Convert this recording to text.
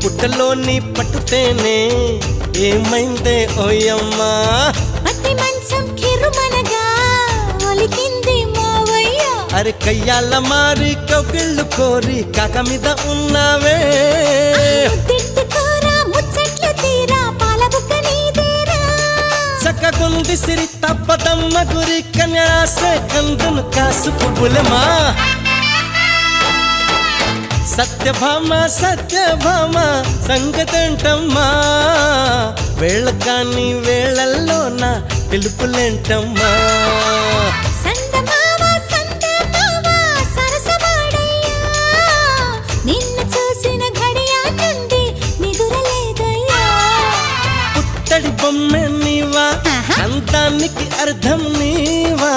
పుట్టలోని పట్టుతేనే ఏమైందే ఓయమ్మా పట్టి మంచం కిరుమనగా ఒలికింది మావయ్య అరే కయ్యాల మారి కౌగిళ్ళు కోరి కాక మీద ఉన్నావే ముద్దెట్టుకోరా ముచ్చట్లు తీరా పాల బుక్క నీదేరా చక్కగుంది సిరి తప్పదమ్మ గురి కన్యాసే కందును కాసుకు బులమా సత్యభామ సత్యభామ సంగతంటమ్మా వేళకాని వేళల్లోన పిలుపులేంటమ్మా సందమామ సందమామ సరసమాడయ్యా నిన్ను చూసిన ఘడియా నుండి నిదురలేదయ్యా పుత్తడి బొమ్మె నీవా అందానికి అర్థం నీవా